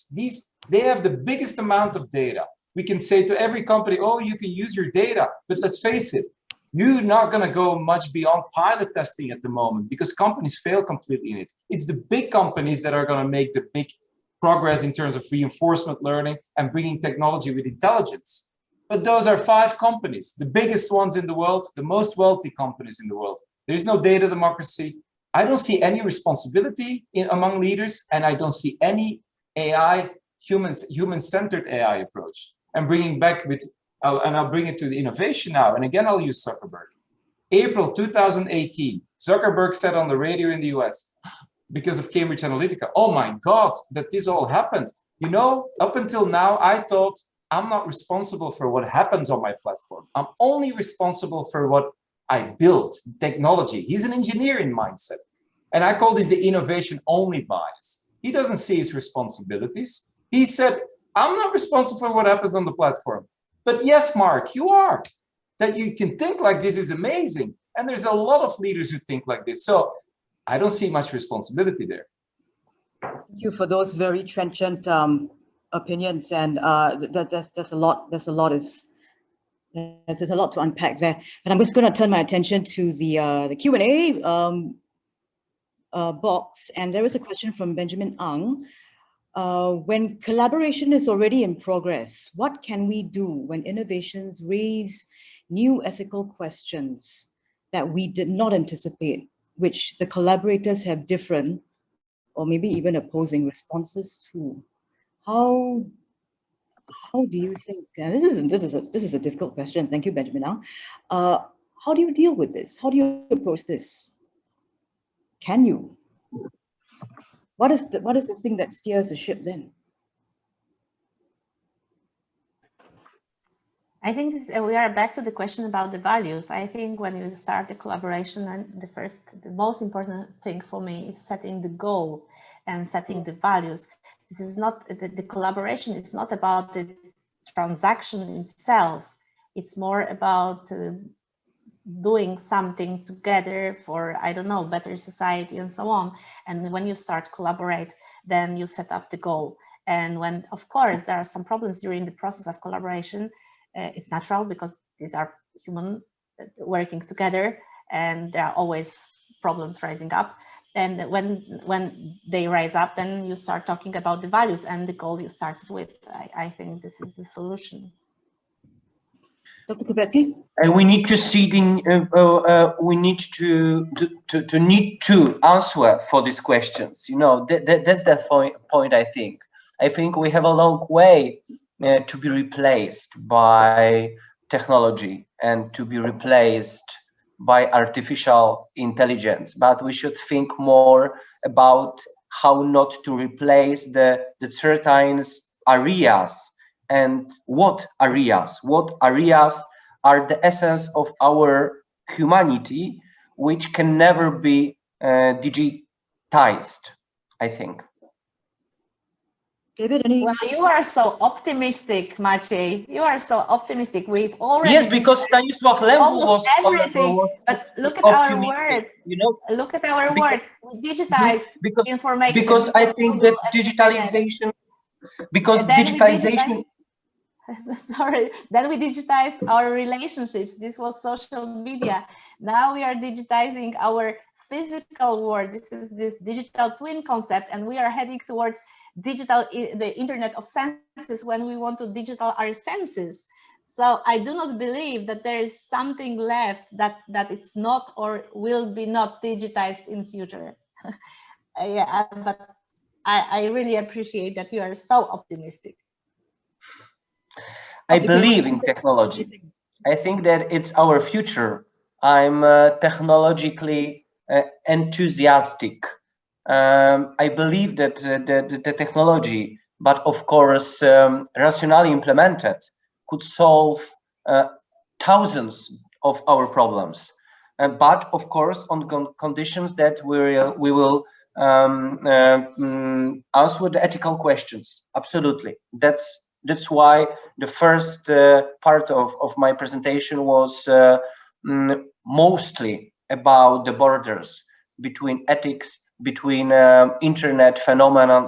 They have the biggest amount of data. We can say to every company, oh, you can use your data, but let's face it, you're not going to go much beyond pilot testing at the moment because companies fail completely in it. It's the big companies that are going to make the big progress in terms of reinforcement learning and bringing technology with intelligence. But those are 5 companies, the biggest ones in the world, the most wealthy companies in the world. There's no data democracy. I don't see any responsibility among leaders, and I don't see any AI, human-centered AI approach. And bringing back with, and I'll bring it to the innovation now, and again, I'll use Zuckerberg. April 2018, Zuckerberg said on the radio in the US, because of Cambridge Analytica, oh my God, that this all happened. You know, up until now, I thought I'm not responsible for what happens on my platform. I'm only responsible for what I built, technology. He's an engineering mindset. And I call this the innovation-only bias. He doesn't see his responsibilities. He said, I'm not responsible for what happens on the platform. But yes, Mark, you are. That you can think like this is amazing. And there's a lot of leaders who think like this. So I don't see much responsibility there. Thank you for those very trenchant opinions, and there's a lot to unpack there. And I'm just going to turn my attention to the Q&A box, and there is a question from Benjamin Ang. When collaboration is already in progress, what can we do when innovations raise new ethical questions that we did not anticipate, which the collaborators have different or maybe even opposing responses to? How do you think? This is a difficult question. Thank you, Benjamin. How do you deal with this? How do you approach this? Can you? What is the thing that steers the ship then? I think we are back to the question about the values. I think when you start the collaboration, and the most important thing for me is setting the goal and setting the values. This is not, the collaboration is not about the transaction itself. It's more about doing something together for, I don't know, better society and so on. And when you start collaborate, then you set up the goal. And when, of course, there are some problems during the process of collaboration, it's natural because these are human working together and there are always problems rising up. And when they rise up, then you start talking about the values and the goal you started with. I think this is the solution. Dr. Kawecki? And we need to see we need to answer for these questions. You know, that's the point. I think we have a long way to be replaced by technology and to be replaced by artificial intelligence, but we should think more about how not to replace the certain areas. And what areas are the essence of our humanity, which can never be digitized, I think. David, any? Well, you are so optimistic, Maciej. You are so optimistic. We've already yes, because Stanislaw Lem was everything. But look at our word. You know, look at our word. We digitize information. Because I think that digitalization. Because digitization. Sorry, then we digitized our relationships. This was social media. Now we are digitizing our physical world. This is this digital twin concept, and we are heading towards the internet of senses when we want to digital our senses. So I do not believe that there is something left that it's not or will be not digitized in future. Yeah, but I really appreciate that you are so optimistic. I believe in technology. I think that it's our future. I'm technologically enthusiastic. I believe that the technology, but of course rationally implemented, could solve thousands of our problems. But of course on conditions that we will answer the ethical questions. Absolutely. That's why the first part of my presentation was mostly about the borders between ethics, between internet phenomena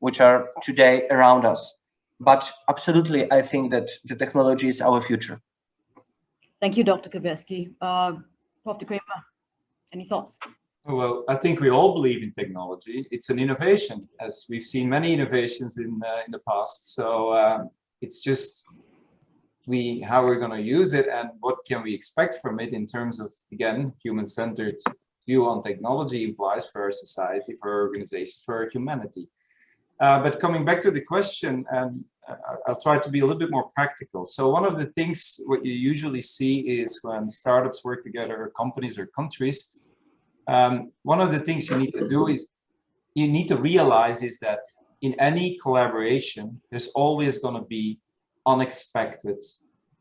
which are today around us. But absolutely, I think that the technology is our future. Thank you, Dr. Kawecki. Dr. Kramer, any thoughts? Well, I think we all believe in technology. It's an innovation, as we've seen many innovations in the past. So it's just how we're going to use it and what can we expect from it in terms of, again, human-centered view on technology implies for our society, for our organizations, for our humanity. But coming back to the question, I'll try to be a little bit more practical. So one of the things what you usually see is when startups work together, or companies or countries, one of the things you need to do is you need to realize is that in any collaboration, there's always going to be unexpected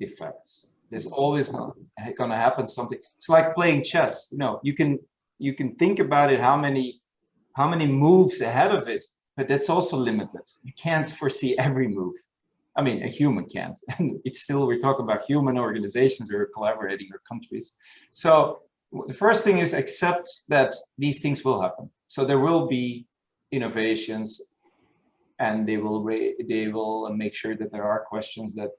effects. There's always going to happen something. It's like playing chess. You know, you can think about it, how many moves ahead of it, but that's also limited. You can't foresee every move. I mean, a human can't. And it's still, we're talking about human organizations who are collaborating or countries. So the first thing is accept that these things will happen. So there will be innovations, and they will make sure that there are questions that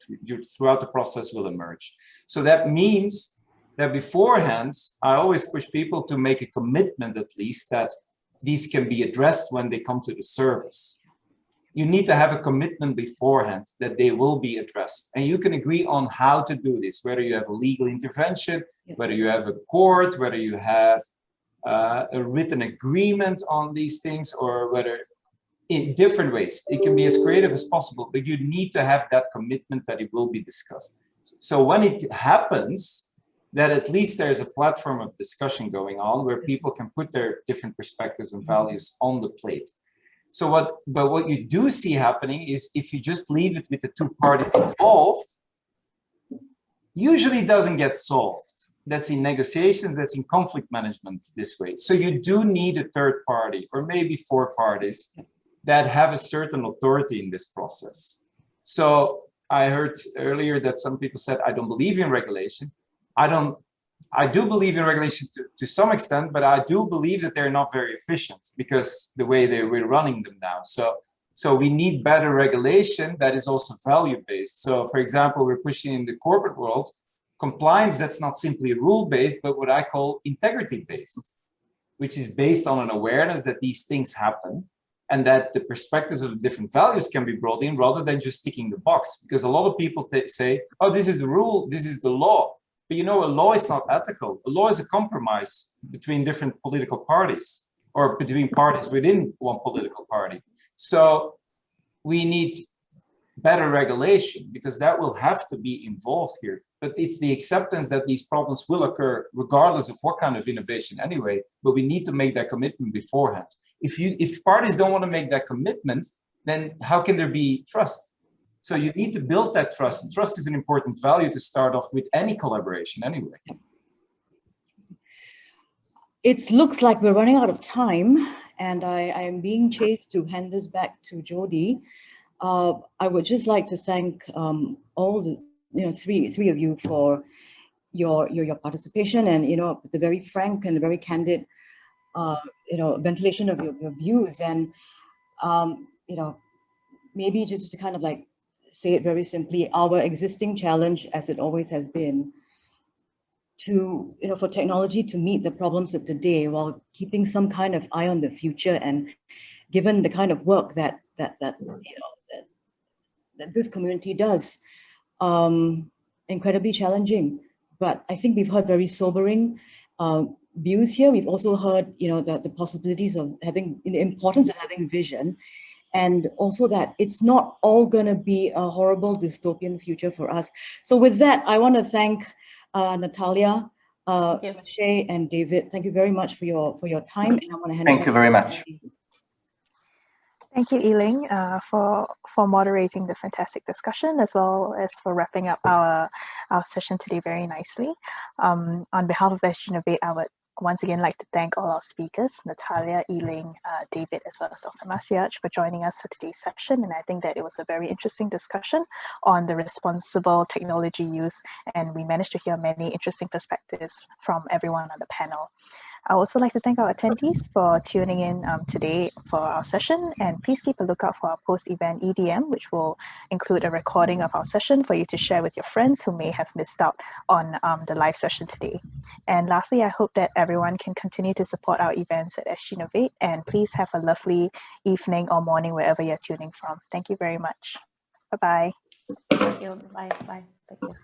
throughout the process will emerge. So that means that beforehand, I always push people to make a commitment at least that these can be addressed when they come to the service. You need to have a commitment beforehand that they will be addressed. And you can agree on how to do this, whether you have a legal intervention, whether you have a court, whether you have a written agreement on these things, or whether in different ways. It can be as creative as possible, but you need to have that commitment that it will be discussed. So when it happens, that at least there's a platform of discussion going on where people can put their different perspectives and values on the plate. So what you do see happening is if you just leave it with the two parties involved, usually it doesn't get solved. That's in negotiations, that's in conflict management this way. So you do need a third party, or maybe four parties that have a certain authority in this process. So I heard earlier that some people said, I don't believe in regulation. I do believe in regulation to some extent, but I do believe that they're not very efficient because the way we're running them now. So we need better regulation that is also value-based. So for example, we're pushing in the corporate world, compliance that's not simply rule-based, but what I call integrity-based. which is based on an awareness that these things happen and that the perspectives of the different values can be brought in rather than just ticking the box. Because a lot of people say, oh, this is the rule, this is the law. But you know, a law is not ethical. A law is a compromise between different political parties or between parties within one political party. So we need better regulation because that will have to be involved here. But it's the acceptance that these problems will occur regardless of what kind of innovation anyway, but we need to make that commitment beforehand. If parties don't want to make that commitment, then how can there be trust? So you need to build that trust. And trust is an important value to start off with any collaboration anyway. It looks like we're running out of time, and I am being chased to hand this back to Jody. I would just like to thank all the three of you for your participation and the very frank and very candid ventilation of your views, and maybe just to kind of like say it very simply, our existing challenge, as it always has been, to for technology to meet the problems of today while keeping some kind of eye on the future, and given the kind of work that this community does, incredibly challenging. But I think we've heard very sobering views here. We've also heard the possibilities of having the importance of having vision, and also that it's not all going to be a horrible dystopian future for us. So with that, I want to thank Natalia, Maciej, and David. Thank you very much for your time, and I want to hand Thank you very much. Thank you, Yiling, for moderating the fantastic discussion, as well as for wrapping up our session today very nicely. On behalf of SGInnovate, I would once again like to thank all our speakers, Natalia, Yiling, David, as well as Dr. Maciej, for joining us for today's session. And I think that it was a very interesting discussion on the responsible technology use, and we managed to hear many interesting perspectives from everyone on the panel. I would also like to thank our attendees for tuning in today for our session, and please keep a lookout for our post-event EDM, which will include a recording of our session for you to share with your friends who may have missed out on the live session today. And lastly, I hope that everyone can continue to support our events at SGInnovate, and please have a lovely evening or morning wherever you're tuning from. Thank you very much. Bye-bye. Thank you. Bye. Bye. Thank you.